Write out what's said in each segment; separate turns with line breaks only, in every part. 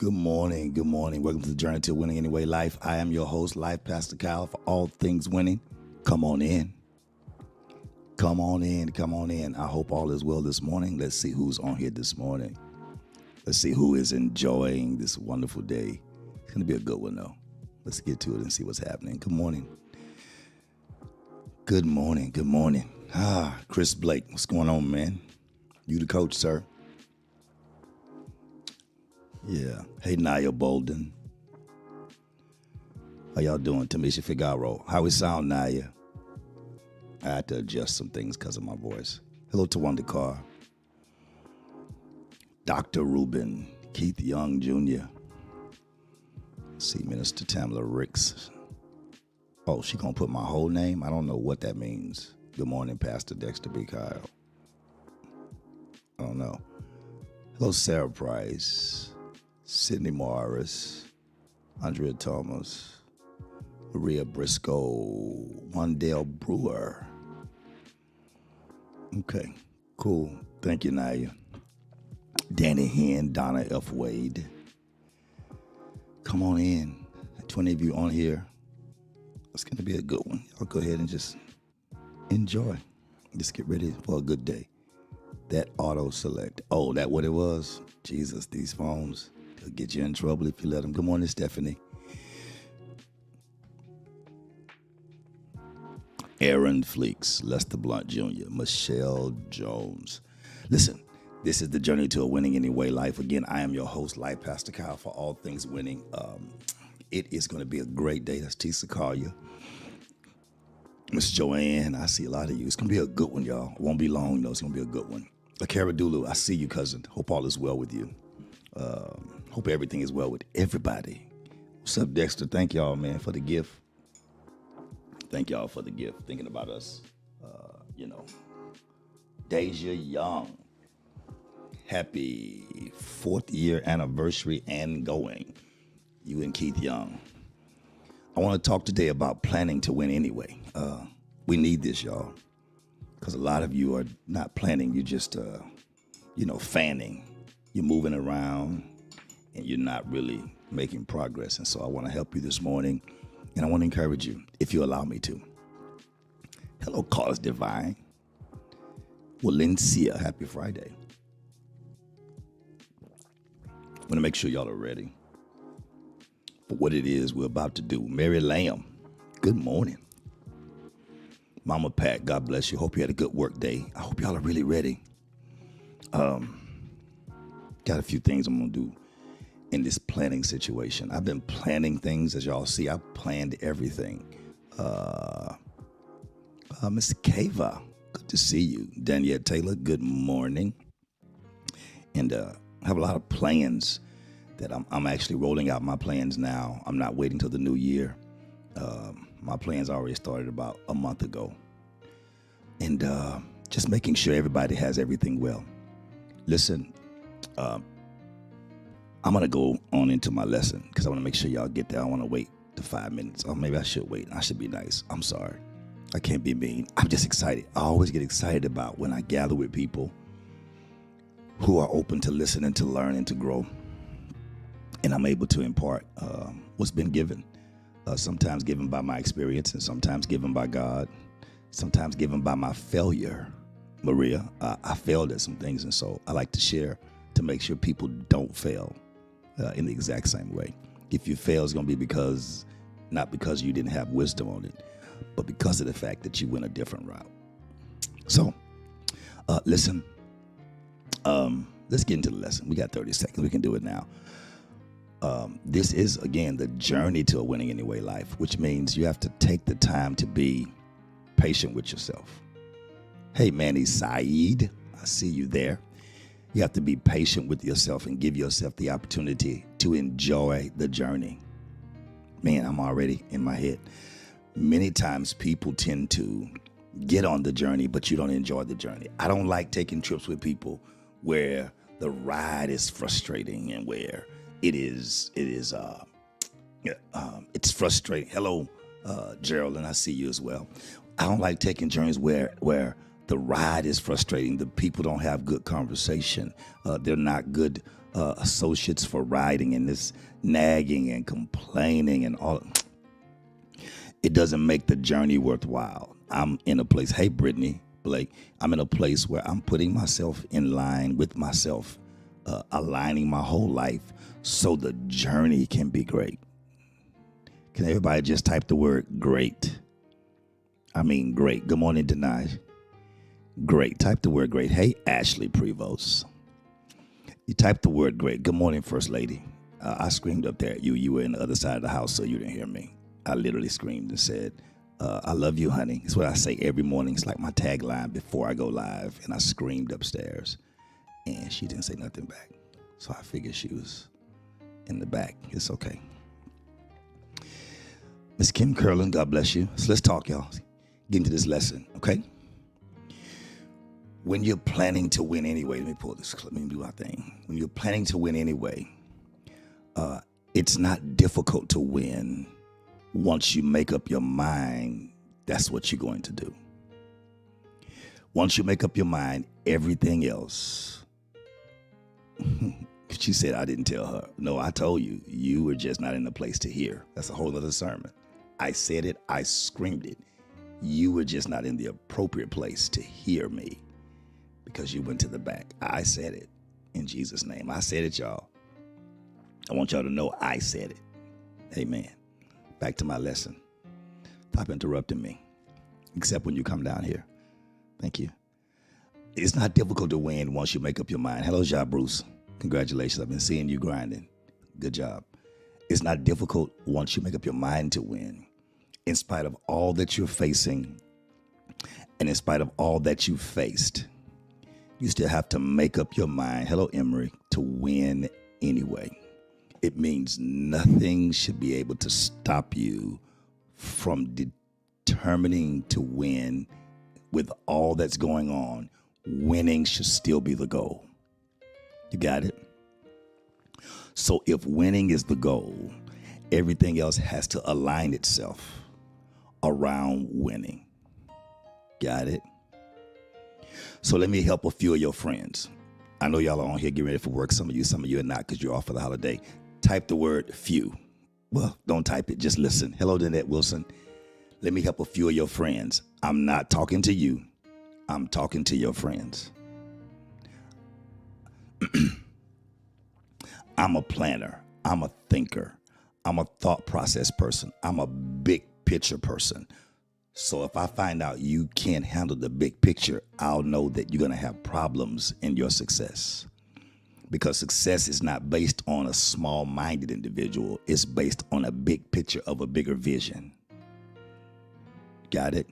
Good morning. Good morning. Welcome to the Journey to Winning Anyway Life. I am your host, Life Pastor Kyle, for all things winning. Come on in. Come on in. Come on in. I hope all is well this morning. Let's see who's on here this morning. Let's see who is enjoying this wonderful day. It's going to be a good one, though. Let's get to it and see what's happening. Good morning. Good morning. Good morning. Chris Blake, what's going on, man? You the coach, sir? Yeah. Hey, Naya Bolden. How y'all doing? Tamisha Figaro. How we sound, Naya? I had to adjust some things because of my voice. Hello, Tawanda Carr. Dr. Reuben. Keith Young, Jr. See, Minister Tamla Ricks. Oh, she gonna put my whole name? I don't know what that means. Good morning, Pastor Dexter B. Kyle. I don't know. Hello, Sarah Price. Sydney Morris, Andrea Thomas, Maria Briscoe, Wandale Brewer. Okay, cool. Thank you, Naya. Danny Henn, Donna F. Wade. Come on in. 20 of you on here. It's going to be a good one. Y'all go ahead and just enjoy. Just get ready for a good day. That auto select. Oh, that what it was? Jesus, these phones. They'll get you in trouble if you let them. Good morning, Stephanie. Aaron Fleeks, Lester Blunt Jr., Michelle Jones. Listen, this is the Journey to a Winning Anyway Life. Again, I am your host, Life Pastor Kyle, for all things winning. It is going to be a great day. That's Tisa Collier. Miss Joanne, I see a lot of you. It's going to be a good one, y'all. It won't be long, though. It's going to be a good one. Akara Dulu, I see you, cousin. Hope all is well with you. Hope everything is well with everybody. What's up, Dexter? Thank y'all, man, for the gift. Thank y'all for the gift. Thinking about us, Deja Young. Happy 4th year anniversary and going. You and Keith Young. I want to talk today about planning to win anyway. We need this, y'all, because a lot of you are not planning. You're just, fanning. You're moving around and you're not really making progress. And so I want to help you this morning, and I want to encourage you, if you allow me to. Hello, Cause Divine. Valencia, happy Friday. I want to make sure y'all are ready for what it is we're about to do. Mary Lamb, good morning. Mama Pat, God bless you. Hope you had a good work day. I hope y'all are really ready. Got a few things I'm going to do in this planning situation. I've been planning things, as y'all see. I've planned everything. Miss Kava, good to see you. Danielle Taylor, good morning. And I have a lot of plans that I'm actually rolling out my plans now. I'm not waiting till the new year. My plans already started about a month ago. And just making sure everybody has everything well. Listen, I'm going to go on into my lesson because I want to make sure y'all get there. I want to wait the 5 minutes. Or maybe I should wait. I should be nice. I'm sorry. I can't be mean. I'm just excited. I always get excited about when I gather with people who are open to listen and to learn and to grow. And I'm able to impart what's been given. Sometimes given by my experience and sometimes given by God. Sometimes given by my failure. Maria, I failed at some things, and so I like to share to make sure people don't fail in the exact same way. If you fail, it's going to be not because you didn't have wisdom on it, but because of the fact that you went a different route. So, listen, let's get into the lesson. We got 30 seconds. We can do it now. This is, again, the journey to a winning anyway life, which means you have to take the time to be patient with yourself. Hey, Manny Saeed, I see you there. You have to be patient with yourself and give yourself the opportunity to enjoy the journey. Man, I'm already in my head. Many times people tend to get on the journey, but you don't enjoy the journey. I don't like taking trips with people where the ride is frustrating and where it's frustrating. Hello, Geraldine, I see you as well. I don't like taking journeys where The ride is frustrating. The people don't have good conversation. They're not good associates for riding, and this nagging and complaining and all. It doesn't make the journey worthwhile. I'm in a place, hey, Brittany, Blake, I'm in a place where I'm putting myself in line with myself, aligning my whole life so the journey can be great. Can everybody just type the word great? I mean, great. Good morning, Denai. Great. Type the word great. Hey, Ashley Prevost. You typed the word great. Good morning, First Lady. I screamed up there at you. You were in the other side of the house, so you didn't hear me. I literally screamed and said, I love you, honey. It's what I say every morning. It's like my tagline before I go live. And I screamed upstairs, and she didn't say nothing back. So I figured she was in the back. It's okay. Miss Kim Curlin, God bless you. So let's talk, y'all. Get into this lesson, okay? When you're planning to win anyway, let me pull this clip. Let me do our thing. When you're planning to win anyway, it's not difficult to win once you make up your mind that's what you're going to do. Once you make up your mind, everything else. She said, I didn't tell her. No, I told you. You were just not in the place to hear. That's a whole other sermon. I said it. I screamed it. You were just not in the appropriate place to hear me because you went to the back. I said it in Jesus' name. I said it, y'all. I want y'all to know I said it. Amen. Back to my lesson. Stop interrupting me, except when you come down here. Thank you. It's not difficult to win once you make up your mind. Hello, Ja Bruce. Congratulations. I've been seeing you grinding. Good job. It's not difficult once you make up your mind to win. In spite of all that you're facing and in spite of all that you've faced, you still have to make up your mind, hello, Emery, to win anyway. It means nothing should be able to stop you from determining to win with all that's going on. Winning should still be the goal. You got it? So if winning is the goal, everything else has to align itself around winning. Got it? So let me help a few of your friends. I know y'all are on here getting ready for work. Some of you are not because you're off for the holiday. Type the word few. Well, don't type it. Just listen. Hello, Danette Wilson. Let me help a few of your friends. I'm not talking to you. I'm talking to your friends. I'm a planner. I'm a thinker. I'm a thought process person. I'm a big picture person. So if I find out you can't handle the big picture, I'll know that you're going to have problems in your success. Because success is not based on a small-minded individual. It's based on a big picture of a bigger vision. Got it?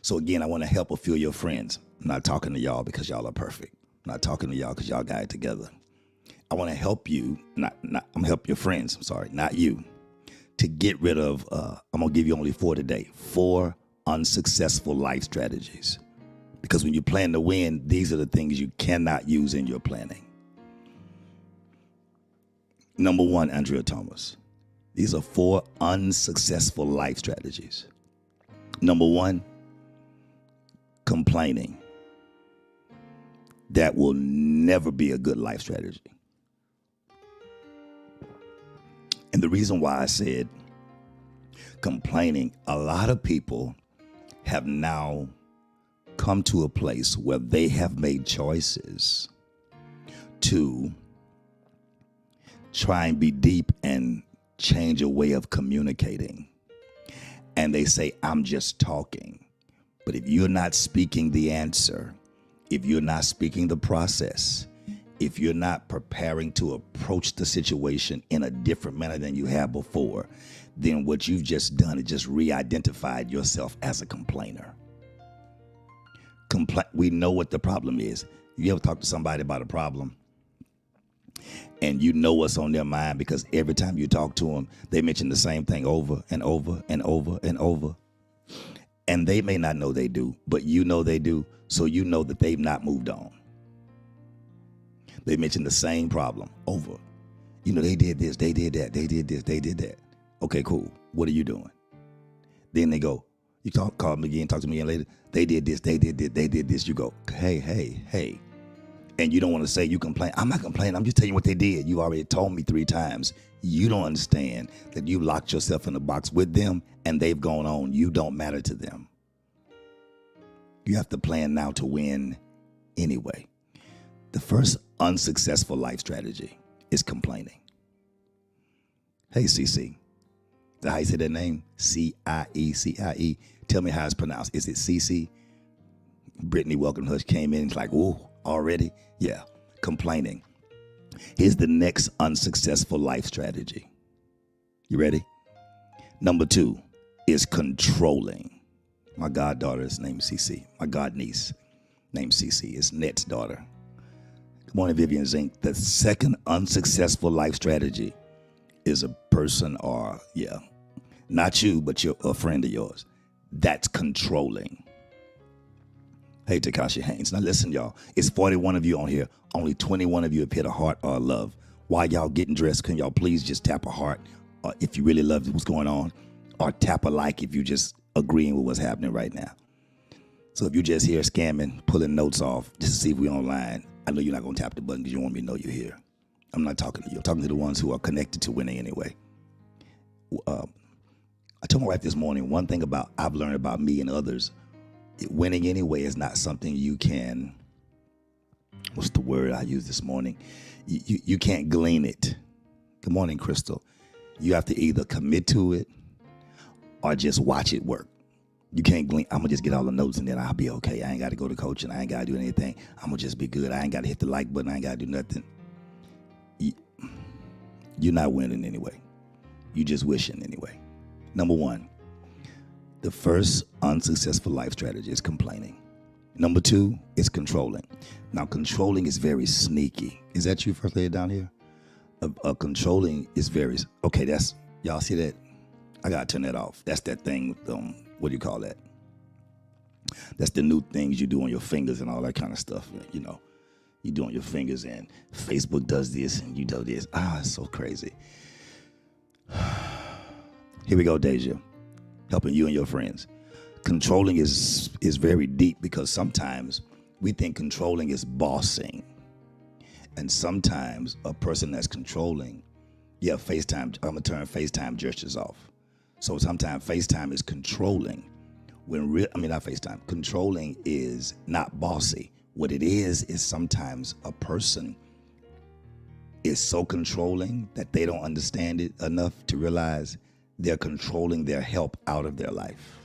So again, I want to help a few of your friends. I'm not talking to y'all because y'all are perfect. I'm not talking to y'all because y'all got it together. I want to help you, I'm gonna help your friends, not you, to get rid of, I'm going to give you only 4 today, 4 unsuccessful life strategies. Because when you plan to win, these are the things you cannot use in your planning. Number 1, Andrea Thomas. These are 4 unsuccessful life strategies. Number 1, complaining. That will never be a good life strategy. And the reason why I said complaining, a lot of people have now come to a place where they have made choices to try and be deep and change a way of communicating. And they say, I'm just talking. But if you're not speaking the answer, if you're not speaking the process, if you're not preparing to approach the situation in a different manner than you have before, then what you've just done is just re-identified yourself as a complainer. We know what the problem is. You ever talk to somebody about a problem and you know what's on their mind because every time you talk to them, they mention the same thing over and over and over and over. And they may not know they do, but you know they do. So you know that they've not moved on. They mention the same problem over. You know, they did this, they did that, they did this, they did that. Okay, cool. What are you doing? Then they go, You call me again, talk to me again later. They did this, they did this, they did this. You go, hey, hey, hey. And you don't want to say you complain. I'm not complaining. I'm just telling you what they did. You already told me 3 times. You don't understand that you locked yourself in a box with them and they've gone on. You don't matter to them. You have to plan now to win anyway. The first unsuccessful life strategy is complaining. Hey, CC. Is that how you say that name? C-I-E, C-I-E. Tell me how it's pronounced. Is it CC? Brittany Welcome Hush came in. It's like, ooh, already? Yeah, complaining. Here's the next unsuccessful life strategy. You ready? Number 2 is controlling. My goddaughter is named CC. My godniece named CC is Net's daughter. Good morning, Vivian Zink. The second unsuccessful life strategy is a person or, not you, but a friend of yours. That's controlling. Hey, Takashi Haynes. Now listen, y'all. It's 41 of you on here. Only 21 of you have hit a heart or a love. While y'all getting dressed, can y'all please just tap a heart if you really love what's going on, or tap a like if you just agreeing with what's happening right now. So if you're just here scamming, pulling notes off just to see if we're online, I know you're not going to tap the button because you want me to know you're here. I'm not talking to you. I'm talking to the ones who are connected to winning anyway. I told my wife this morning, one thing I've learned about me and others, winning anyway is not something you can, what's the word I used this morning? You can't glean it. Good morning, Crystal. You have to either commit to it or just watch it work. You can't glean, I'm going to just get all the notes and then I'll be okay. I ain't got to go to coaching. I ain't got to do anything. I'm going to just be good. I ain't got to hit the like button. I ain't got to do nothing. You're not winning anyway. You just wishing anyway. Number 1. The first unsuccessful life strategy is complaining. Number 2 is controlling. Now, controlling is very sneaky. Is that you, first lady down here? Controlling is very, okay, that's, y'all see that? I got to turn that off. That's that thing, what do you call that? That's the new things you do on your fingers and all that kind of stuff, you know. You do on your fingers and Facebook does this and you do this. It's so crazy. Here we go, Deja. Helping you and your friends. Controlling is very deep because sometimes we think controlling is bossing. And sometimes a person that's controlling, FaceTime, I'm going to turn FaceTime gestures off. So sometimes FaceTime is controlling. Not FaceTime. Controlling is not bossy. What it is sometimes a person is so controlling that they don't understand it enough to realize they're controlling their help out of their life.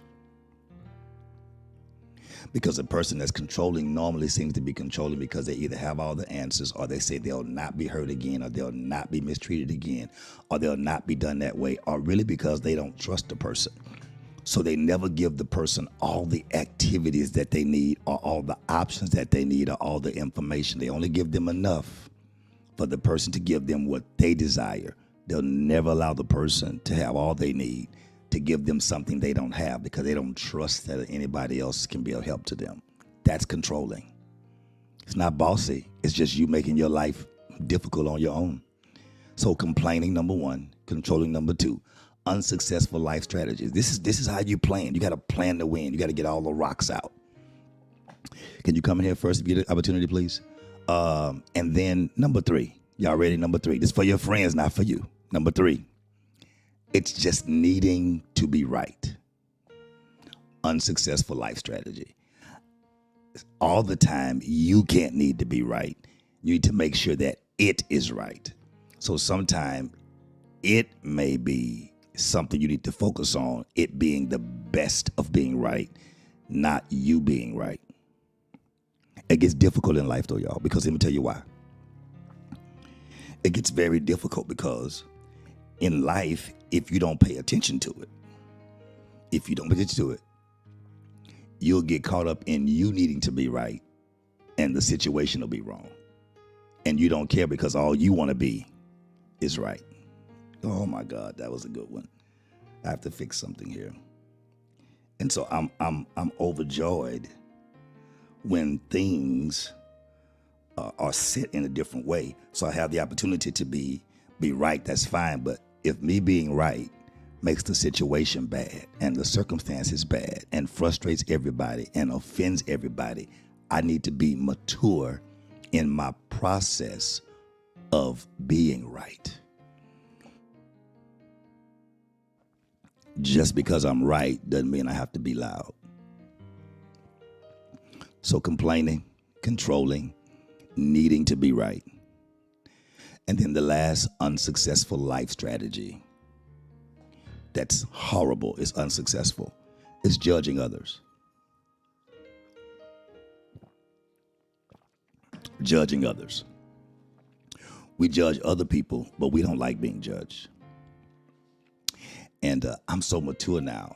Because a person that's controlling normally seems to be controlling because they either have all the answers or they say they'll not be hurt again or they'll not be mistreated again or they'll not be done that way, or really because they don't trust the person. So they never give the person all the activities that they need or all the options that they need or all the information. They only give them enough for the person to give them what they desire. They'll never allow the person to have all they need to give them something they don't have because they don't trust that anybody else can be of help to them. That's controlling. It's not bossy. It's just you making your life difficult on your own. So complaining, number 1, controlling, number 2. Unsuccessful life strategies. This is how you plan. You got to plan to win. You got to get all the rocks out. Can you come in here first if you get an opportunity, please? And then number 3. Y'all ready? Number 3. This is for your friends, not for you. Number 3. It's just needing to be right. Unsuccessful life strategy. All the time, you can't need to be right. You need to make sure that it is right. So sometimes it may be something you need to focus on, it being the best of being right, not you being right. It gets difficult in life though, y'all, because let me tell you why. It gets very difficult because in life, if you don't pay attention to it, you'll get caught up in you needing to be right and the situation will be wrong. And you don't care because all you want to be is right. Oh my God, that was a good one. I have to fix something here. And so I'm overjoyed when things are set in a different way. So I have the opportunity to be right, that's fine. But if me being right makes the situation bad and the circumstances bad and frustrates everybody and offends everybody. I need to be mature in my process of being right. Just because I'm right doesn't mean I have to be loud. So complaining, controlling, needing to be right. And then the last unsuccessful life strategy that's horrible, is unsuccessful, is judging others. Judging others. We judge other people, but we don't like being judged. And I'm so mature now.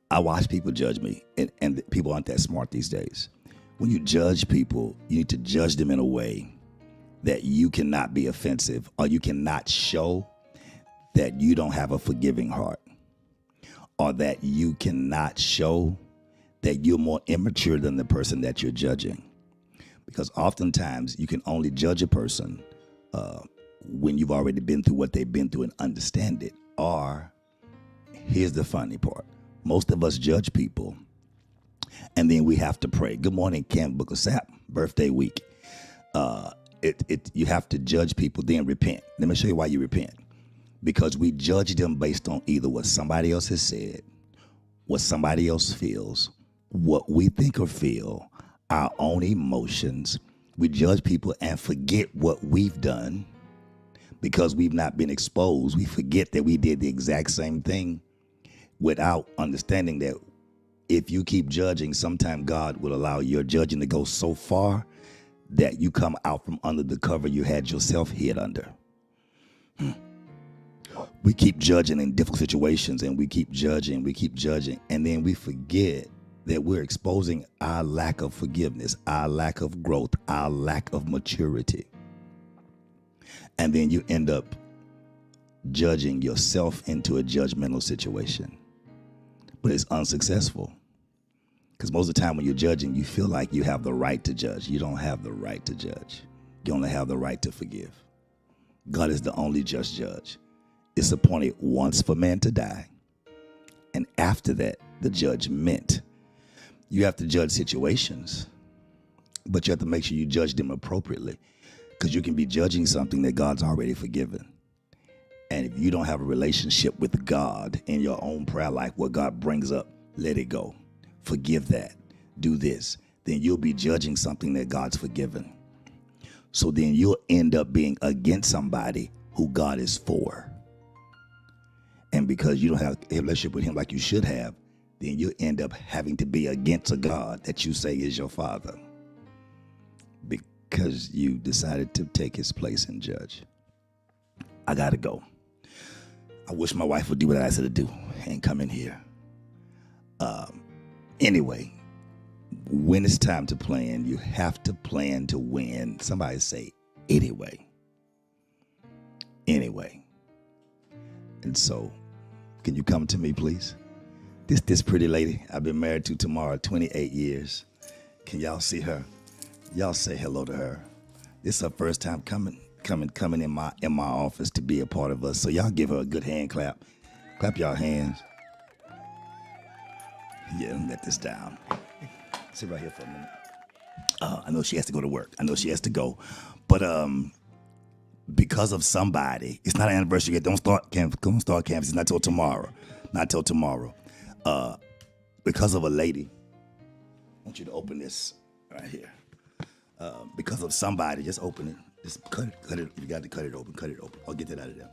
I watch people judge me, and people aren't that smart these days. When you judge people, you need to judge them in a way that you cannot be offensive, or you cannot show that you don't have a forgiving heart, or that you cannot show that you're more immature than the person that you're judging. Because oftentimes you can only judge a person when you've already been through what they've been through and understand it. Or, here's the funny part. Most of us judge people, and then we have to pray. Good morning, Camp Booker Sapp, birthday week. You have to judge people, then repent. Let me show you why you repent. Because we judge them based on either what somebody else has said, what somebody else feels, what we think or feel, our own emotions. We judge people and forget what we've done because we've not been exposed. We forget that we did the exact same thing without understanding that if you keep judging, sometime God will allow your judging to go so far that you come out from under the cover you had yourself hid under. We keep judging in difficult situations, and we keep judging, and then we forget that we're exposing our lack of forgiveness, our lack of growth, our lack of maturity. And then you end up judging yourself into a judgmental situation. But it's unsuccessful. Because most of the time when you're judging, you feel like you have the right to judge. You don't have the right to judge. You only have the right to forgive. God is the only just judge. It's appointed once for man to die. And after that, the judgment. You have to judge situations, but you have to make sure you judge them appropriately, because you can be judging something that God's already forgiven. And if you don't have a relationship with God in your own prayer life, what God brings up, let it go. Forgive that. Do this. Then you'll be judging something that God's forgiven. So then you'll end up being against somebody who God is for. And because you don't have a relationship with him like you should have, then you end up having to be against a God that you say is your father, because you decided to take his place and judge. I gotta go. I wish my wife would do what I asked her to do and come in here. Anyway, when it's time to plan, you have to plan to win. Somebody say, anyway. Anyway. And so, can you come to me, please? This pretty lady I've been married to tomorrow 28 years. Can y'all see her? Y'all say hello to her. This is her first time coming in my office to be a part of us. So y'all give her a good hand clap. Clap y'all hands. Yeah, let me let this down. Sit right here for a minute. I know she has to go to work. I know she has to go. But because of somebody, it's not an anniversary yet. Don't start campus. It's not till tomorrow. Not till tomorrow. Because of a lady, I want you to open this right here. Because of somebody, just open it. Just cut it. You got to cut it open. I'll get that out of there.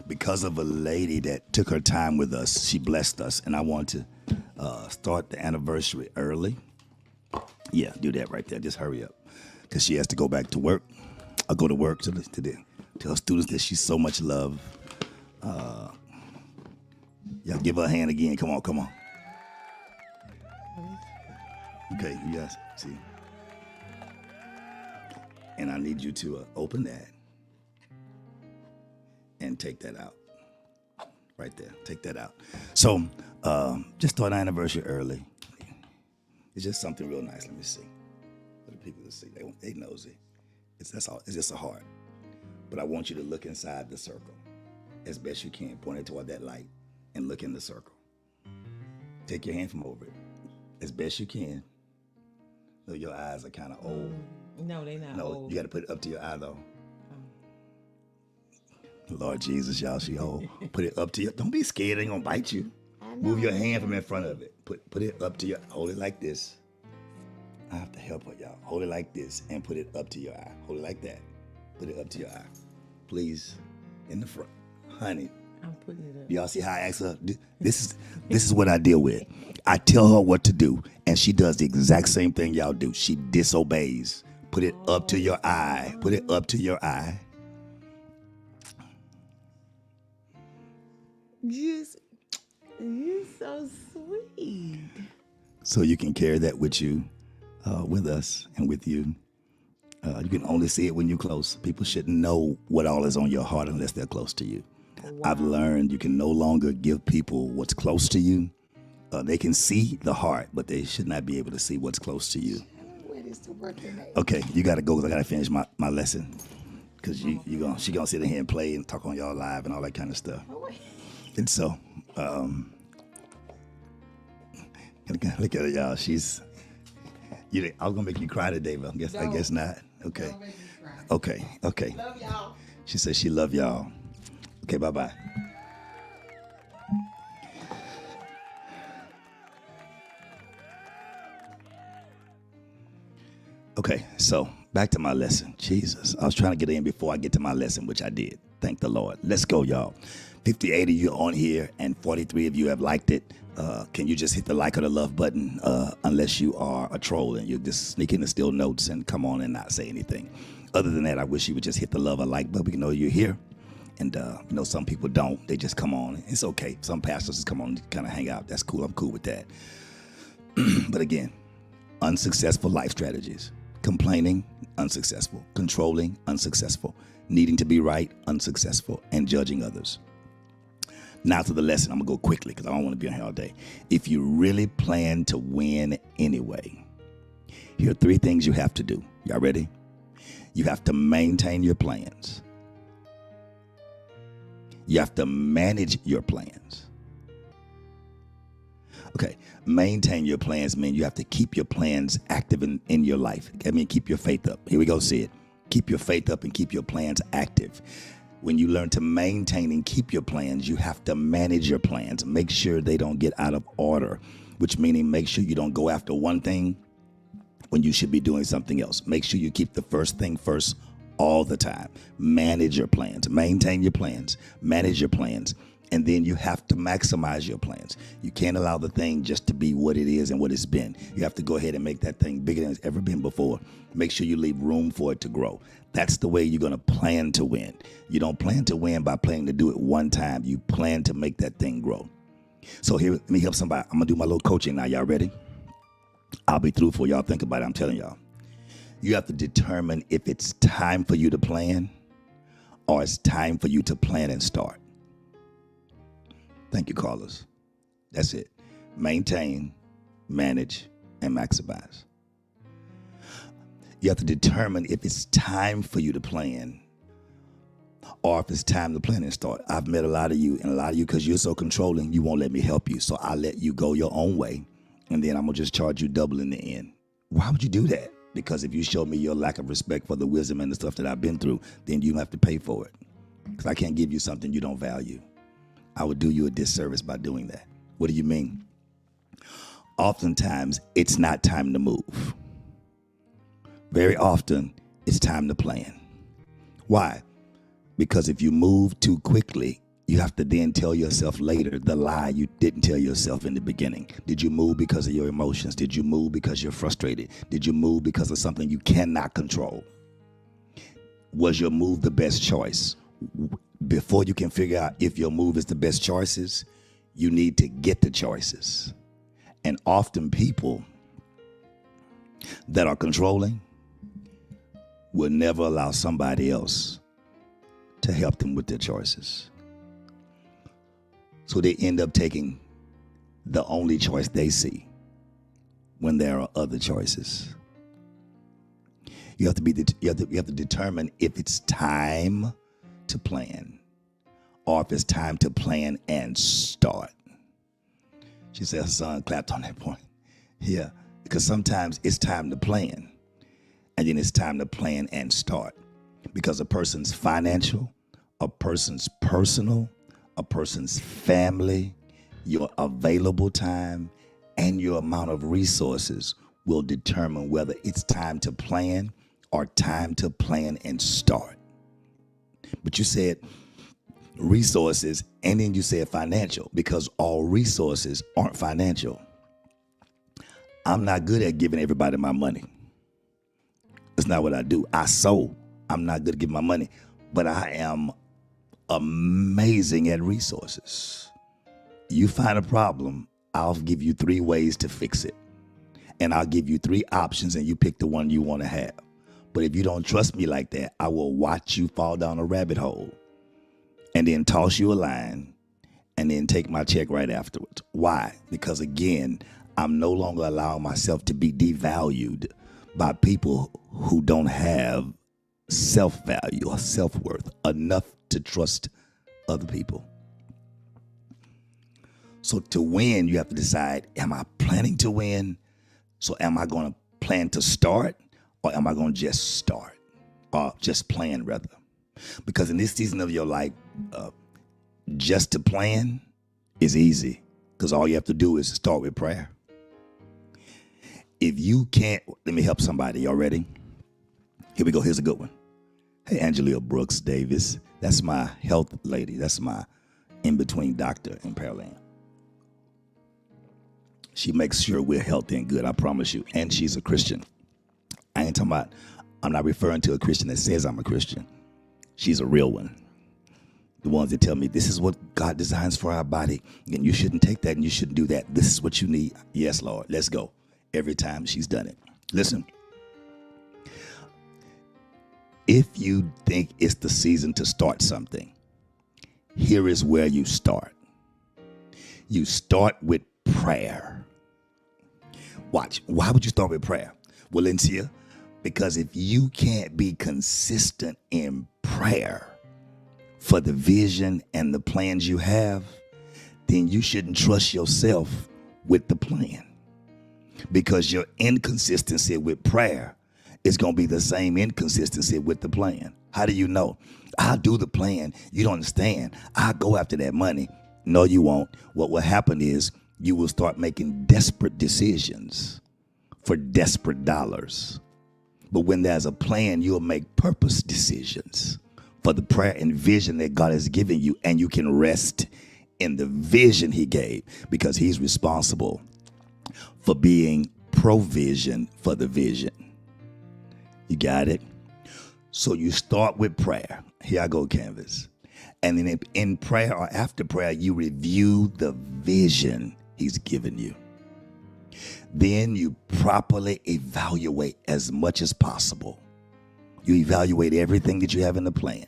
Because of a lady that took her time with us, she blessed us, and I want to start the anniversary early. Yeah, do that right there. Just hurry up, because she has to go back to work. I'll go to work to her students that she's so much love. Yeah, give her a hand again. Come on. Okay, you guys see. And I need you to open that and take that out. Right there, take that out. So, just start our anniversary early. It's just something real nice. Let me see. For the people to see, they nosy. That's all. It's just a heart. But I want you to look inside the circle. as best you can. Point it toward that light and look in the circle. Take your hand from over it as best you can. No, your eyes are kind of old.
No, they're not
No,
old.
you got to put it up to your eye though. Lord Jesus, y'all, she old. Put it up to you. Don't be scared. It ain't gonna bite you. Move your hand from in front of it. Put it up to your. Hold it like this. I have to help her, y'all. Hold it like this and put it up to your eye. Hold it like that. Put it up to your eye, please. In the front, honey.
I'm putting it up.
Y'all see how I ask her? This is what I deal with. I tell her what to do, and she does the exact same thing y'all do. She disobeys. Put it up to your eye. Put it up to your eye.
You're so sweet.
So you can carry that with you, with us and with you. You can only see it when you're close. People shouldn't know what all is on your heart unless they're close to you. Wow. I've learned you can no longer give people what's close to you. They can see the heart, but they should not be able to see what's close to you. Okay, you got to go because I got to finish my lesson. Because she going to sit in here and play and talk on y'all live and all that kind of stuff. And so, look at her, y'all. She's, I was going to make you cry today, but I guess not. Okay. Okay.
Love y'all.
She said she love y'all. Okay, bye-bye. Okay, so back to my lesson. Jesus, I was trying to get in before I get to my lesson, which I did. Thank the Lord. Let's go, y'all. 58 of you on here and 43 of you have liked it. Can you just hit the like or the love button unless you are a troll and you just sneak in the still notes and come on and not say anything. Other than that, I wish you would just hit the love or like button. We know you're here. And, some people don't. They just come on. It's okay. Some pastors just come on and kind of hang out. That's cool. I'm cool with that. But again, unsuccessful life strategies. Complaining, unsuccessful. Controlling, unsuccessful. Needing to be right, unsuccessful. And judging others. Now to the lesson. I'm going to go quickly because I don't want to be on here all day. If you really plan to win anyway, here are 3 things you have to do. Y'all ready? You have to maintain your plans. You have to manage your plans. Okay, maintain your plans means you have to keep your plans active in your life. I mean, keep your faith up. Here we go, see it. Keep your faith up and keep your plans active. When you learn to maintain and keep your plans, you have to manage your plans. Make sure they don't get out of order, which meaning make sure you don't go after one thing when you should be doing something else. Make sure you keep the first thing first all the time. Manage your plans, maintain your plans, manage your plans, and then you have to maximize your plans. You can't allow the thing just to be what it is and what it's been. You have to go ahead and make that thing bigger than it's ever been before. Make sure you leave room for it to grow. That's the way you're going to plan to win. You don't plan to win by planning to do it one time. You plan to make that thing grow. So here, let me help somebody. I'm going to do my little coaching now. Y'all ready? I'll be through before y'all think about it. I'm telling y'all. You have to determine if it's time for you to plan or it's time for you to plan and start. Thank you, callers. That's it. Maintain, manage, and maximize. You have to determine if it's time for you to plan or if it's time to plan and start. I've met a lot of you, and a lot of you, because you're so controlling, you won't let me help you. So I'll let you go your own way, and then I'm going to just charge you double in the end. Why would you do that? Because if you show me your lack of respect for the wisdom and the stuff that I've been through, then you have to pay for it. Because I can't give you something you don't value. I would do you a disservice by doing that. What do you mean? Oftentimes, it's not time to move. Very often, it's time to plan. Why? Because if you move too quickly, you have to then tell yourself later the lie you didn't tell yourself in the beginning. Did you move because of your emotions? Did you move because you're frustrated? Did you move because of something you cannot control? Was your move the best choice? Before you can figure out if your move is the best choices, you need to get the choices. And often people that are controlling will never allow somebody else to help them with their choices. So they end up taking the only choice they see when there are other choices. You have to determine if it's time to plan or if it's time to plan and start. She said her son clapped on that point. Yeah, because sometimes it's time to plan, and then it's time to plan and start. Because a person's financial, a person's personal, a person's family, your available time, and your amount of resources will determine whether it's time to plan or time to plan and start. But you said resources, and then you said financial, because all resources aren't financial. I'm not good at giving everybody my money. That's not what I do. I sow. I'm not good at giving my money, but I am amazing at resources. You find a problem, I'll give you 3 ways to fix it. And I'll give you 3 options, and you pick the one you want to have. But if you don't trust me like that, I will watch you fall down a rabbit hole and then toss you a line and then take my check right afterwards. Why? Because again, I'm no longer allowing myself to be devalued by people who don't have self-value or self-worth enough to trust other people. So to win, you have to decide, am I planning to win? So am I going to plan to start, or am I going to just start, or just plan rather? Because in this season of your life, just to plan is easy, because all you have to do is start with prayer. If you can't, let me help somebody. Y'all ready? Here we go. Here's a good one. Hey, Angelia Brooks Davis. That's my health lady. That's my in-between doctor in Pearland. She makes sure we're healthy and good, I promise you. And she's a Christian. I ain't talking about, I'm not referring to a Christian that says I'm a Christian. She's a real one. The ones that tell me this is what God designs for our body, and you shouldn't take that and you shouldn't do that. This is what you need. Yes, Lord, let's go. Every time she's done it. Listen, if you think it's the season to start something, here is where you start. You start with prayer. Watch. Why would you start with prayer? Valencia, because if you can't be consistent in prayer for the vision and the plans you have, then you shouldn't trust yourself with the plan. Because your inconsistency with prayer is going to be the same inconsistency with the plan. How do you know? I'll do the plan. You don't understand. I'll go after that money. No, you won't. What will happen is you will start making desperate decisions for desperate dollars. But when there's a plan, you'll make purpose decisions for the prayer and vision that God has given you, and you can rest in the vision he gave, because he's responsible for being provision for the vision. You got it? So you start with prayer. Here I go, Canvas. And then in prayer or after prayer, you review the vision he's given you. Then you properly evaluate as much as possible. You evaluate everything that you have in the plan.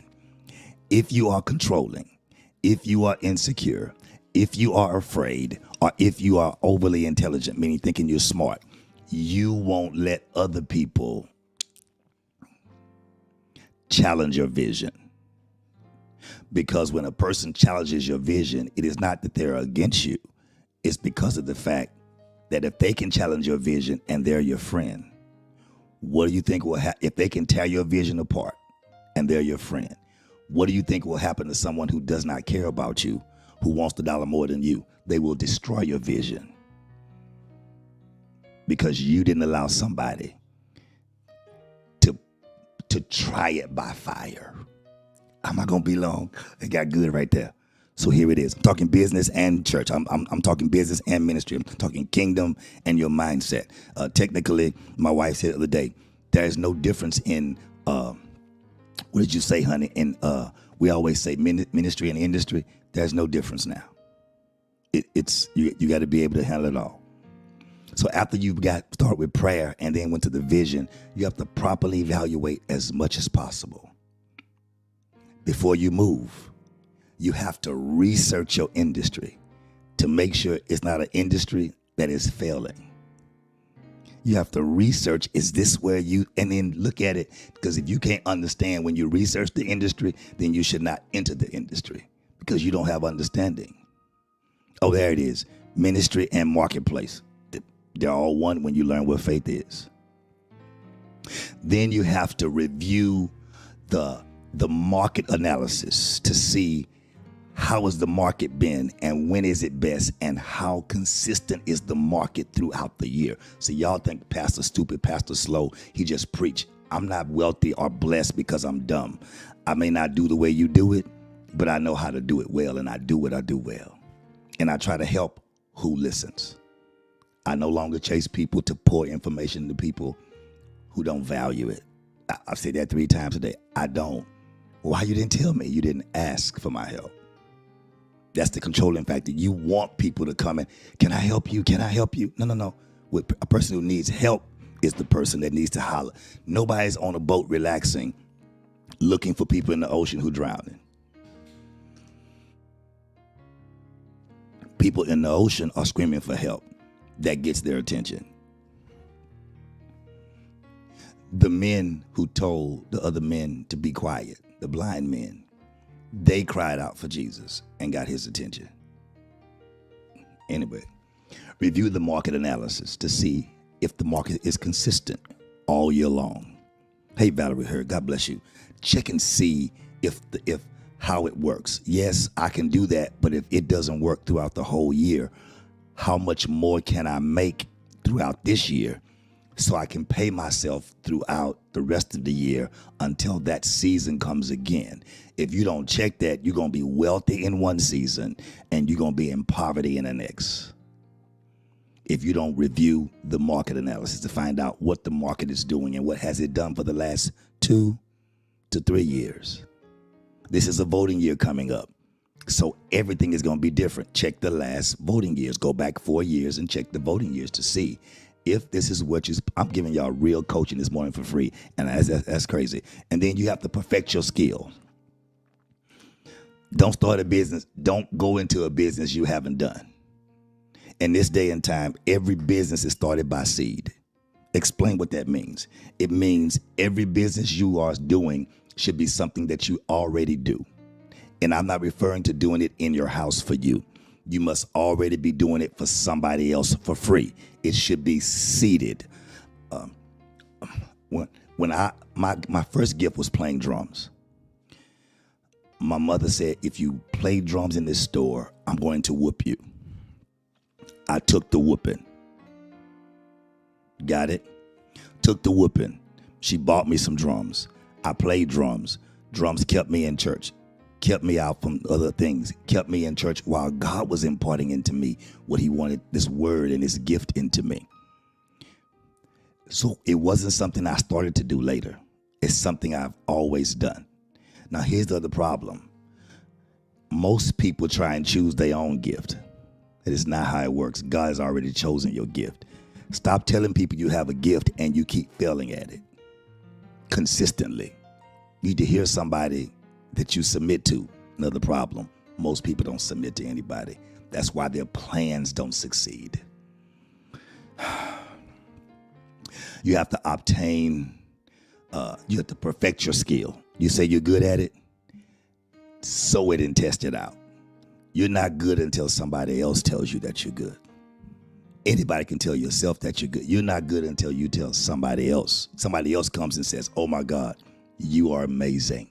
If you are controlling, if you are insecure, if you are afraid, or if you are overly intelligent, meaning thinking you're smart, you won't let other people challenge your vision. Because when a person challenges your vision, it is not that they're against you. It's because of the fact that if they can challenge your vision and they're your friend, what do you think will happen if they can tear your vision apart and they're your friend? What do you think will happen to someone who does not care about you, who wants the dollar more than you? They will destroy your vision because you didn't allow somebody to try it by fire. I'm not gonna be long. It got good right there. So here it is. I'm talking business and church. I'm talking business and ministry. I'm talking kingdom and your mindset. Technically, my wife said the other day, there is no difference in what did you say, honey? In we always say ministry and industry. There's no difference now. It's you got to be able to handle it all. So after you start with prayer and then went to the vision, you have to properly evaluate as much as possible. Before you move, you have to research your industry to make sure it's not an industry that is failing. You have to research, is this where you, and then look at it, because if you can't understand when you research the industry, then you should not enter the industry, because you don't have understanding. Oh, there it is. Ministry and marketplace. They're all one when you learn what faith is. Then you have to review the market analysis to see how has the market been and when is it best and how consistent is the market throughout the year. So y'all think Pastor stupid, Pastor slow, he just preach. I'm not wealthy or blessed because I'm dumb. I may not do the way you do it, but I know how to do it well, and I do what I do well. And I try to help who listens. I no longer chase people to pour information to people who don't value it. I've said that 3 times a day. I don't. Why you didn't tell me? You didn't ask for my help. That's the controlling factor. You want people to come in. Can I help you? Can I help you? No. A person who needs help is the person that needs to holler. Nobody's on a boat relaxing, looking for people in the ocean who drowning. People in the ocean are screaming for help. That gets their attention. The men who told the other men to be quiet, the blind men, they cried out for Jesus and got his attention. Anyway, review the market analysis to see if the market is consistent all year long. Hey, Valerie Hurd, God bless you. Check and see if how it works. Yes, I can do that, but if it doesn't work throughout the whole year, how much more can I make throughout this year so I can pay myself throughout the rest of the year until that season comes again? If you don't check that, you're going to be wealthy in one season and you're going to be in poverty in the next. If you don't review the market analysis to find out what the market is doing and what has it done for the last 2 to 3 years. This is a voting year coming up. So everything is going to be different. Check the last voting years. Go back 4 years and check the voting years to see if this is what I'm giving y'all real coaching this morning for free. And that's crazy. And then you have to perfect your skill. Don't start a business. Don't go into a business you haven't done. In this day and time, every business is started by seed. Explain what that means. It means every business you are doing should be something that you already do. And I'm not referring to doing it in your house for you. You must already be doing it for somebody else for free. It should be seeded. My first gift was playing drums. My mother said, if you play drums in this store, I'm going to whoop you. I took the whooping. Got it? Took the whooping. She bought me some drums. I played drums. Drums kept me in church. Kept me out from other things, kept me in church while God was imparting into me what he wanted, this word and this gift into me. So it wasn't something I started to do later. It's something I've always done. Now, here's the other problem. Most people try and choose their own gift. It is not how it works. God has already chosen your gift. Stop telling people you have a gift and you keep failing at it consistently. You need to hear somebody that you submit to. Another problem. Most people don't submit to anybody. That's why their plans don't succeed. You have to obtain, you have to perfect your skill. You say you're good at it, sow it and test it out. You're not good until somebody else tells you that you're good. Anybody can tell yourself that you're good. You're not good until you tell somebody else. Somebody else comes and says, oh my God, you are amazing.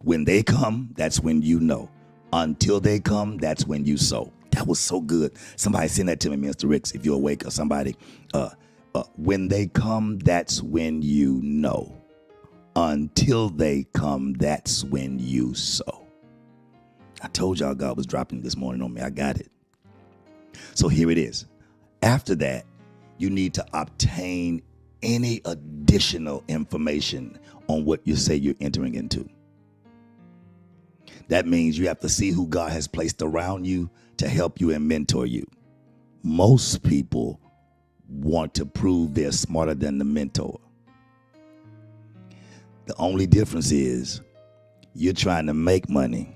When they come, that's when you know. Until they come, that's when you sow. That was so good. Somebody send that to me, Mr. Ricks, if you're awake, or somebody. When they come, that's when you know. Until they come, that's when you sow. I told y'all God was dropping this morning on me. I got it. So here it is. After that, you need to obtain any additional information on what you say you're entering into. That means you have to see who God has placed around you to help you and mentor you. Most people want to prove they're smarter than the mentor. The only difference is you're trying to make money.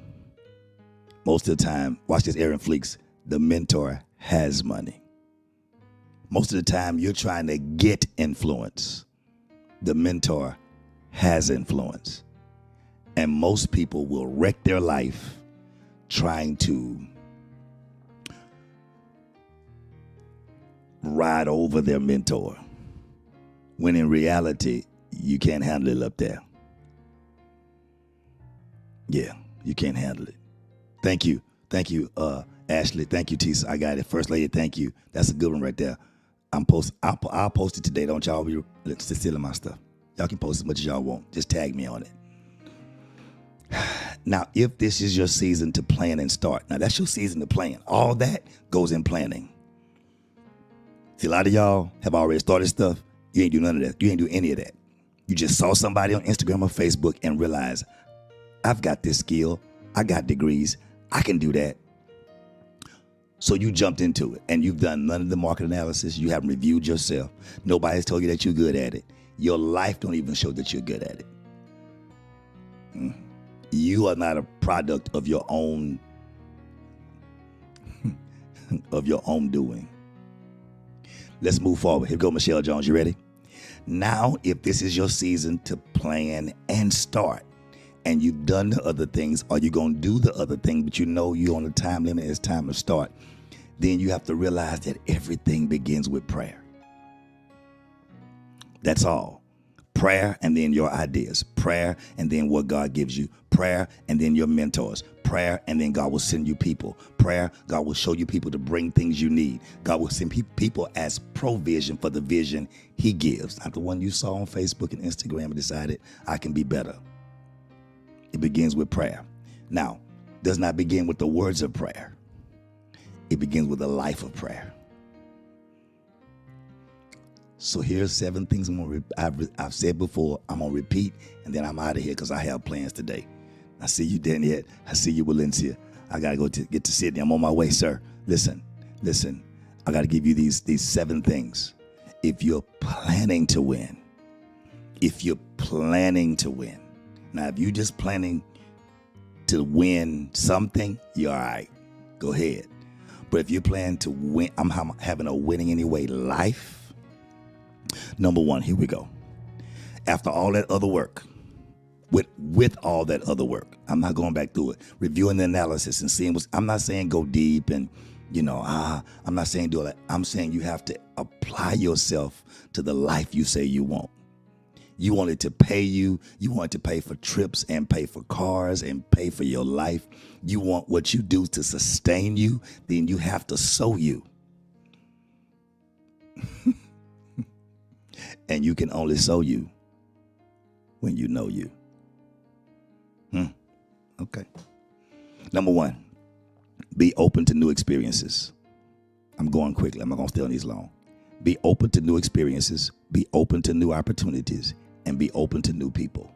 Most of the time, watch this, Aaron Fleeks, the mentor has money. Most of the time, you're trying to get influence. The mentor has influence. And most people will wreck their life trying to ride over their mentor, when in reality, you can't handle it up there. Yeah, you can't handle it. Thank you. Thank you, Ashley. Thank you, Tisa. I got it. First lady, thank you. That's a good one right there. I'll post it today. Don't y'all be stealing my stuff. Y'all can post as much as y'all want. Just tag me on it. Now, if this is your season to plan and start, now that's your season to plan. All that goes in planning. See, a lot of y'all have already started stuff. You ain't do none of that. You ain't do any of that. You just saw somebody on Instagram or Facebook and realized, I've got this skill. I got degrees. I can do that. So you jumped into it and you've done none of the market analysis. You haven't reviewed yourself. Nobody's told you that you're good at it. Your life don't even show that you're good at it. You are not a product of your own doing. Let's move forward. Here go Michelle Jones. You ready? Now, if this is your season to plan and start, and you've done the other things, or you're going to do the other thing, but you know you're on a time limit, it's time to start, then you have to realize that everything begins with prayer. That's all. Prayer and then your ideas. Prayer and then what God gives you. Prayer and then your mentors. Prayer and then God will send you people. Prayer, God will show you people to bring things you need. God will send people as provision for the vision he gives. Not the one you saw on Facebook and Instagram and decided I can be better. It begins with prayer. Now, does not begin with the words of prayer. It begins with a life of prayer. So here's 7 things I've said before. I'm going to repeat, and then I'm out of here because I have plans today. I see you, Danielle. I see you, Valencia. I got to go get to Sydney. I'm on my way, sir. Listen. I got to give you these 7 things. If you're planning to win, now, if you're just planning to win something, you're all right. Go ahead. But if you plan to win, I'm having a winning anyway life. Number 1, here we go. After all that other work, with all that other work, I'm not going back through it, reviewing the analysis and seeing I'm not saying go deep and, I'm not saying do all that. I'm saying you have to apply yourself to the life you say you want. You want it to pay you. You want it to pay for trips and pay for cars and pay for your life. You want what you do to sustain you. Then you have to sow you. And you can only sow you when you know you. Okay. Number 1, be open to new experiences. I'm going quickly. I'm not going to stay on these long. Be open to new experiences. Be open to new opportunities. And be open to new people.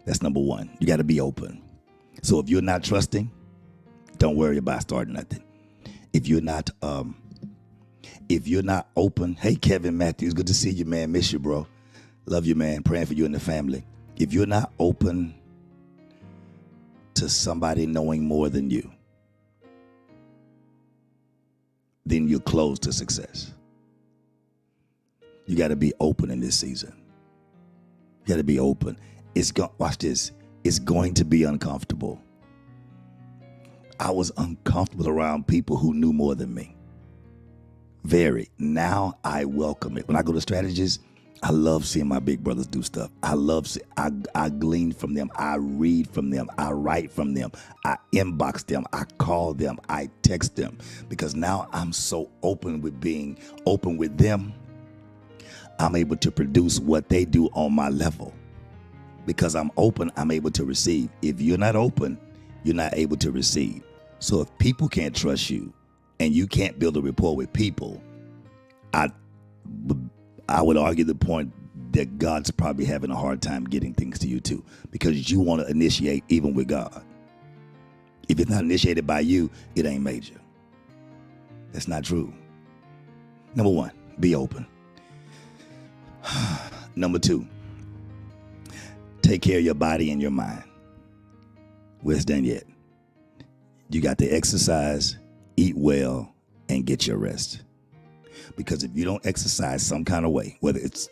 That's number 1. You got to be open. So if you're not trusting, don't worry about starting nothing. If you're not open, hey, Kevin Matthews, good to see you, man. Miss you, bro. Love you, man. Praying for you and the family. If you're not open to somebody knowing more than you, then you're close to success. You got to be open in this season. You got to be open. Watch this. It's going to be uncomfortable. I was uncomfortable around people who knew more than me. Very. Now I welcome it. When I go to strategies, I love seeing my big brothers do stuff. I glean from them. I read from them. I write from them. I inbox them. I call them. I text them. Because now I'm so open with being open with them. I'm able to produce what they do on my level. Because I'm open, I'm able to receive. If you're not open, you're not able to receive. So if people can't trust you and you can't build a rapport with people, I would argue the point that God's probably having a hard time getting things to you too, because you want to initiate even with God. If it's not initiated by you, it ain't major. That's not true. Number 1, be open. Number 2, take care of your body and your mind. Where's done yet? You got to exercise, eat well, and get your rest. Because if you don't exercise some kind of way, whether it's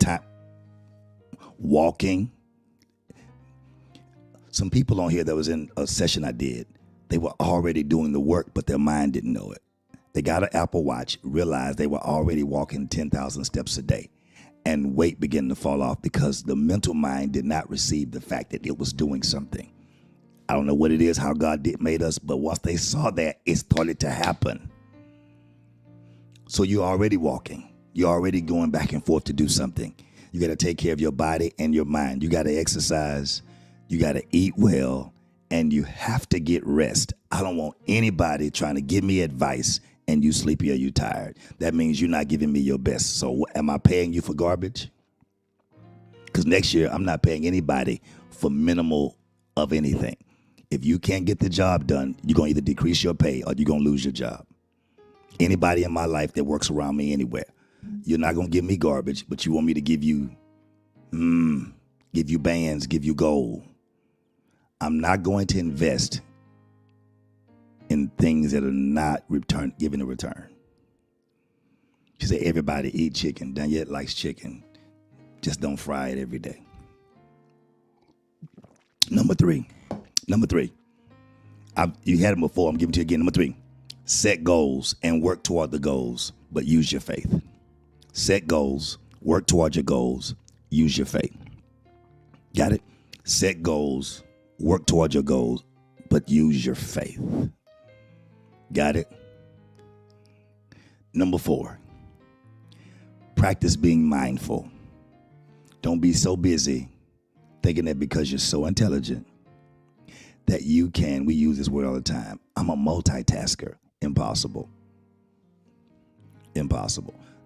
walking, some people on here that was in a session I did, They were already doing the work, but their mind didn't know it. They got an Apple Watch, realized they were already walking 10,000 steps a day, and weight began to fall off because the mental mind did not receive the fact that it was doing something. I don't know what it is, how God made us, but once they saw that, it started to happen. So you're already walking. You're already going back and forth to do something. You got to take care of your body and your mind. You got to exercise. You got to eat well, and you have to get rest. I don't want anybody trying to give me advice and you sleepy or you tired. That means you're not giving me your best. So am I paying you for garbage? Because next year, I'm not paying anybody for minimal of anything. If you can't get the job done, you're going to either decrease your pay or you're going to lose your job. Anybody in my life that works around me anywhere, you're not going to give me garbage, but you want me to give you bands, give you gold. I'm not going to invest in things that are not giving a return. She said, everybody eat chicken. Danielle likes chicken. Just don't fry it every day. Number three. You had them before. I'm giving it to you again. Number 3, set goals and work toward the goals, but use your faith. Set goals, work toward your goals, use your faith. Got it? Set goals, work toward your goals, but use your faith. Got it? Number 4, practice being mindful. Don't be so busy thinking that because you're so intelligent that you can, we use this word all the time, I'm a multitasker. Impossible.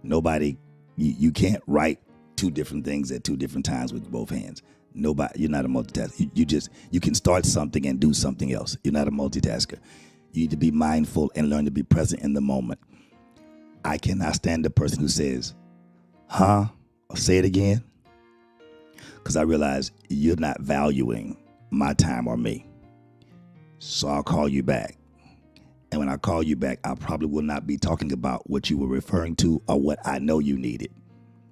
Nobody, you can't write 2 different things at 2 different times with both hands. Nobody, you're not a multitasker. You can start something and do something else. You're not a multitasker. You need to be mindful and learn to be present in the moment. I cannot stand the person who says, or say it again, because I realize you're not valuing my time or me. So I'll call you back. And when I call you back, I probably will not be talking about what you were referring to or what I know you needed.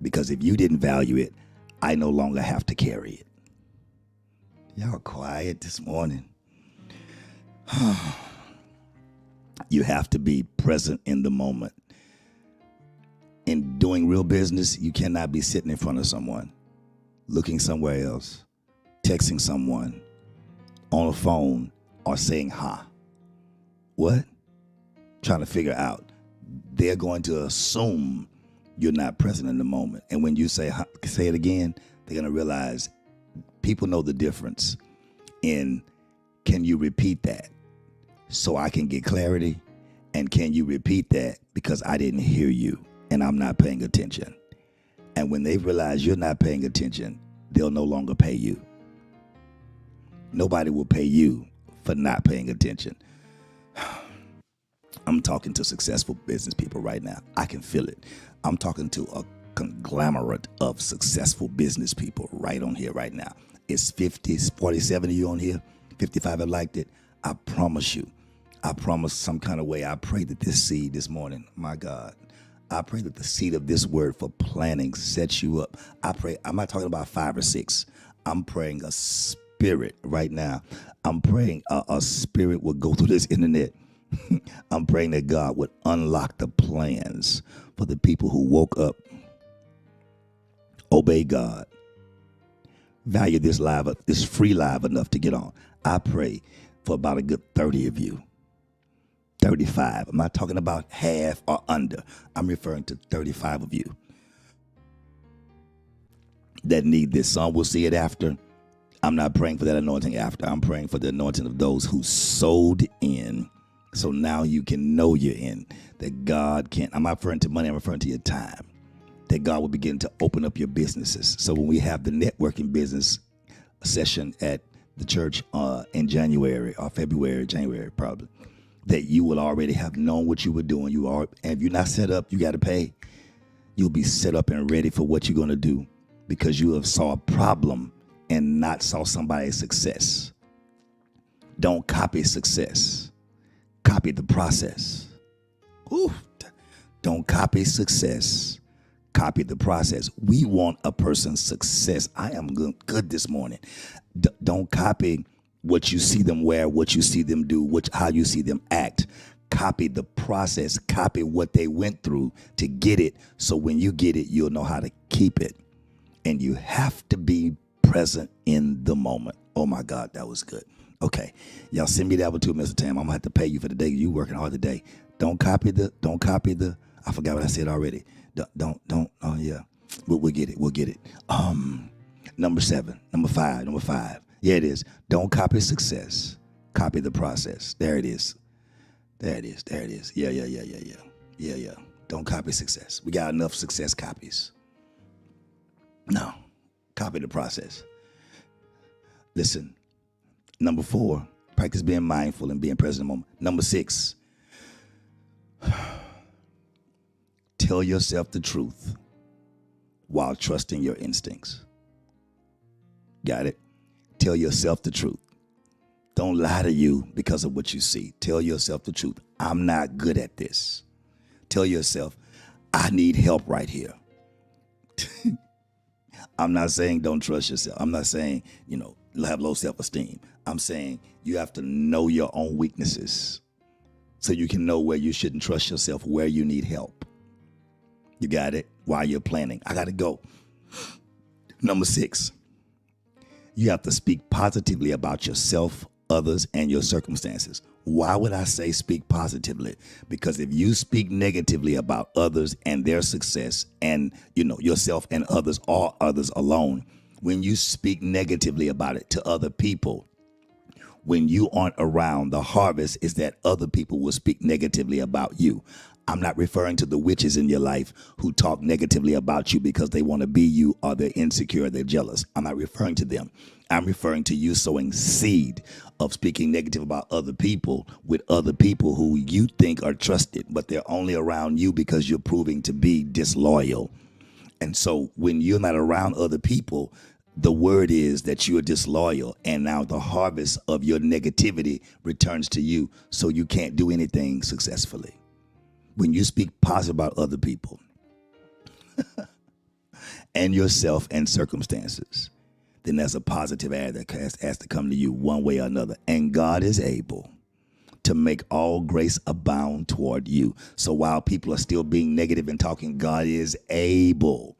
Because if you didn't value it, I no longer have to carry it. Y'all quiet this morning. You have to be present in the moment. In doing real business, you cannot be sitting in front of someone, looking somewhere else, texting someone, on a phone, or saying ha. What? Trying to figure out. They're going to assume you're not present in the moment. And when you say it again, they're going to realize people know the difference in, can you repeat that so I can get clarity? And can you repeat that because I didn't hear you and I'm not paying attention? And when they realize you're not paying attention, they'll no longer pay you. Nobody will pay you for not paying attention. I'm talking to successful business people right now. I can feel it. I'm talking to a conglomerate of successful business people right on here right now. It's 50, 47 of you on here. 55 have liked it. I promise you. I promise some kind of way. I pray that this seed this morning, my God, I pray that the seed of this word for planning sets you up. I pray, I'm not talking about 5 or 6. I'm praying a spirit right now. I'm praying a spirit will go through this internet. I'm praying that God would unlock the plans for the people who woke up, obey God, value this free live enough to get on. I pray for about a good 30 of you. 35. I'm not talking about half or under. I'm referring to 35 of you that need this. Some will see it after. I'm not praying for that anointing after. I'm praying for the anointing of those who sowed in. So now you can know you're in. That God can. I'm not referring to money. I'm referring to your time. That God will begin to open up your businesses. So when we have the networking business session at the church in January or January probably, that you will already have known what you were doing. And if you're not set up, you got to pay. You'll be set up and ready for what you're going to do because you have saw a problem and not saw somebody's success. Don't copy success. Copy the process. Ooh. Don't copy success. Copy the process. We want a person's success. I am good this morning. Don't copy what you see them wear, what you see them do, how you see them act. Copy the process, copy what they went through to get it. So when you get it, you'll know how to keep it. And you have to be present in the moment. Oh my God, that was good. Okay. Y'all send me that one too, Mr. Tam. I'm gonna have to pay you for the day. You working hard today. Don't copy the, I forgot what I said already. Oh yeah. We'll get it. Number 5. Yeah, it is. Don't copy success. Copy the process. There it is. Yeah. Don't copy success. We got enough success copies. No. Copy the process. Listen. Number 4, practice being mindful and being present in the moment. Number 6, tell yourself the truth while trusting your instincts. Got it? Tell yourself the truth. Don't lie to you because of what you see. Tell yourself the truth. I'm not good at this. Tell yourself, I need help right here. I'm not saying don't trust yourself. I'm not saying, have low self-esteem. I'm saying you have to know your own weaknesses so you can know where you shouldn't trust yourself, where you need help. You got it? While you're planning. I got to go. Number 6, you have to speak positively about yourself, others, and your circumstances. Why would I say speak positively? Because if you speak negatively about others and their success and, yourself and others or others alone, when you speak negatively about it to other people, when you aren't around, the harvest is that other people will speak negatively about you. I'm not referring to the witches in your life who talk negatively about you because they want to be you or they're insecure, they're jealous. I'm not referring to them. I'm referring to you sowing seed of speaking negative about other people with other people who you think are trusted, but they're only around you because you're proving to be disloyal. And so when you're not around other people, the word is that you are disloyal, and now the harvest of your negativity returns to you, so you can't do anything successfully. When you speak positive about other people and yourself and circumstances, then there's a positive air that has to come to you one way or another. And God is able to make all grace abound toward you. So while people are still being negative and talking, God is able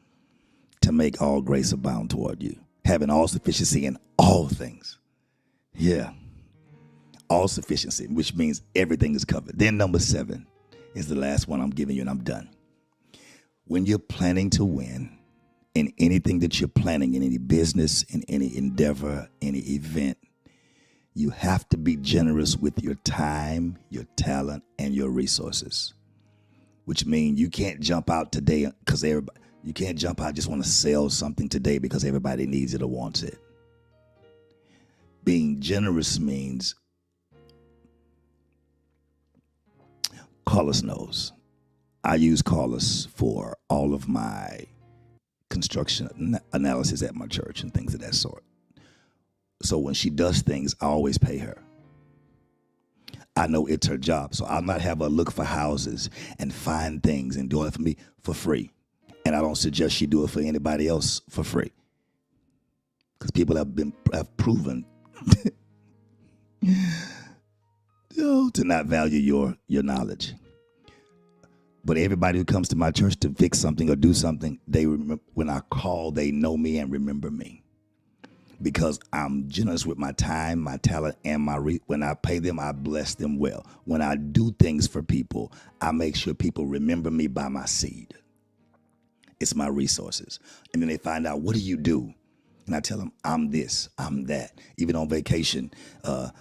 to make all grace abound toward you, having all sufficiency in all things. Yeah. All sufficiency, which means everything is covered. Then number 7 is the last one I'm giving you, and I'm done. When you're planning to win in anything that you're planning, in any business, in any endeavor, any event, you have to be generous with your time, your talent, and your resources, which means you can't jump out today because you can't jump out just want to sell something today because everybody needs it or wants it. Being generous means, Carlos knows, I use Carlos for all of my construction analysis at my church and things of that sort. So when she does things, I always pay her. I know it's her job, so I'll not have her look for houses and find things and do it for me for free. And I don't suggest she do it for anybody else for free, because people have proven to not value your knowledge. But everybody who comes to my church to fix something or do something, they remember, when I call, they know me and remember me, because I'm generous with my time, my talent, and when I pay them, I bless them well. When I do things for people, I make sure people remember me by my seed. It's my resources. And then they find out, what do you do? And I tell them, I'm this, I'm that. Even on vacation,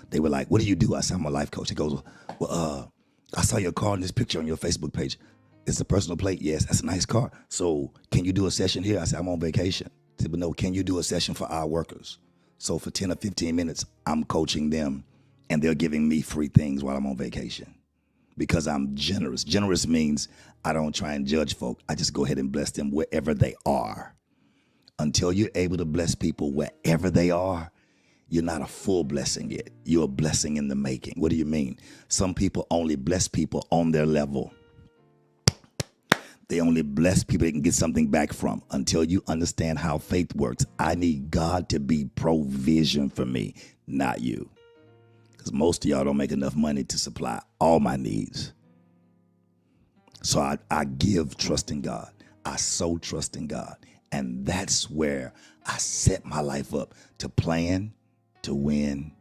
they were like, what do you do? I said, I'm a life coach. He goes, well, I saw your car in this picture on your Facebook page. It's a personal plate. Yes, that's a nice car. So can you do a session here? I said, I'm on vacation. He said, but no, can you do a session for our workers? So for 10 or 15 minutes, I'm coaching them, and they're giving me free things while I'm on vacation, because I'm generous. Generous means I don't try and judge folk. I just go ahead and bless them wherever they are. Until you're able to bless people wherever they are, you're not a full blessing yet. You're a blessing in the making. What do you mean? Some people only bless people on their level. They only bless people they can get something back from. Until you understand how faith works, I need God to be provision for me, not you. because most of y'all don't make enough money to supply all my needs. So I give trust in God. I sow trust in God. And that's where I set my life up to plan, to win.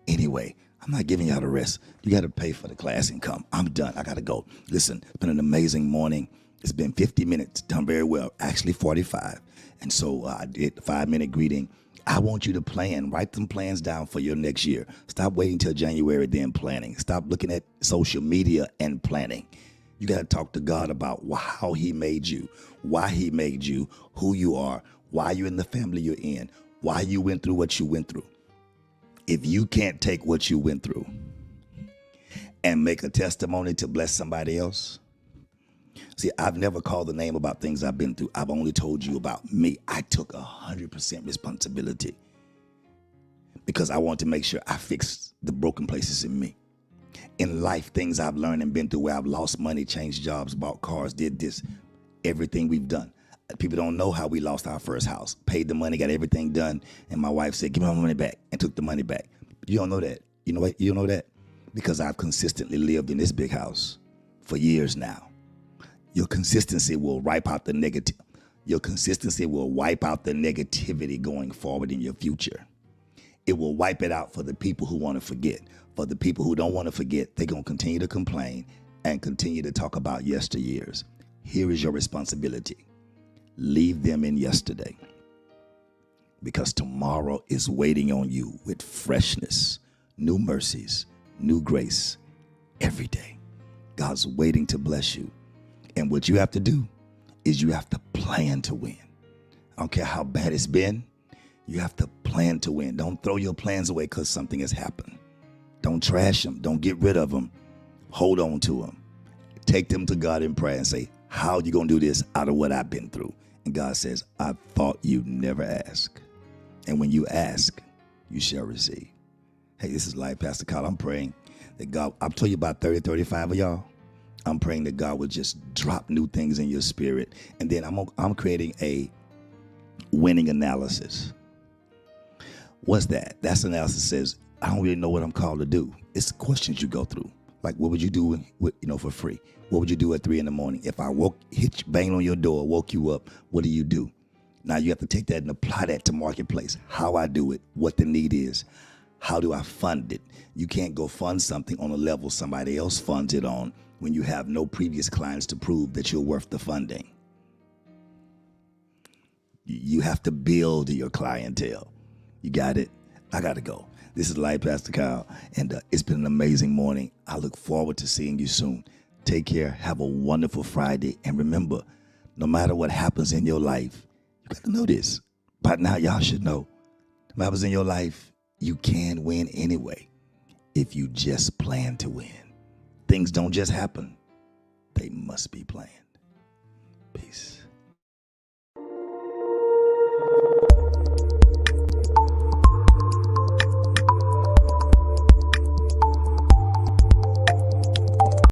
Anyway, I'm not giving y'all the rest. You got to pay for the class and come. I'm done. I got to go. Listen, it's been an amazing morning. It's been 50 minutes, done very well, actually 45. And so I did the 5-minute greeting. I want you to plan, write them plans down for your next year. Stop waiting till January, then planning. Stop looking at social media and planning. You got to talk to God about how he made you, why he made you, who you are, why you're in the family you're in, why you went through what you went through. If you can't take what you went through and make a testimony to bless somebody else. See, I've never called the name about things I've been through. I've only told you about me. I took 100% responsibility because I want to make sure I fix the broken places in me. In life, things I've learned and been through where I've lost money, changed jobs, bought cars, did this, everything we've done. People don't know how we lost our first house, paid the money, got everything done. And my wife said, give me my money back, and took the money back. You don't know that. You know what? You don't know that because I've consistently lived in this big house for years now. Your consistency will wipe out the negative. Your consistency will wipe out the negativity going forward in your future. It will wipe it out for the people who want to forget. For the people who don't want to forget, they're going to continue to complain and continue to talk about yesteryears. Here is your responsibility. Leave them in yesterday because tomorrow is waiting on you with freshness, new mercies, new grace every day. God's waiting to bless you. And what you have to do is you have to plan to win. I don't care how bad it's been. You have to plan to win. Don't throw your plans away because something has happened. Don't trash them. Don't get rid of them. Hold on to them. Take them to God in prayer and say, how are you going to do this out of what I've been through? And God says, I thought you'd never ask. And when you ask, you shall receive. Hey, this is Life Pastor Kyle. I'm praying that God, I'll tell you about 30, 35 of y'all. I'm praying that God would just drop new things in your spirit. And then I'm creating a winning analysis. What's that? That's analysis says, I don't really know what I'm called to do. It's the questions you go through. Like, what would you do for free? What would you do at 3 a.m? If I bang on your door, woke you up, what do you do? Now you have to take that and apply that to marketplace. How I do it, what the need is. How do I fund it? You can't go fund something on a level somebody else funds it on when you have no previous clients to prove that you're worth the funding. You have to build your clientele. You got it? I got to go. This is Life Pastor Kyle, and it's been an amazing morning. I look forward to seeing you soon. Take care. Have a wonderful Friday. And remember, no matter what happens in your life, you got to know this. By now, y'all should know. What happens in your life, you can win anyway if you just plan to win. Things don't just happen. They must be planned. Peace.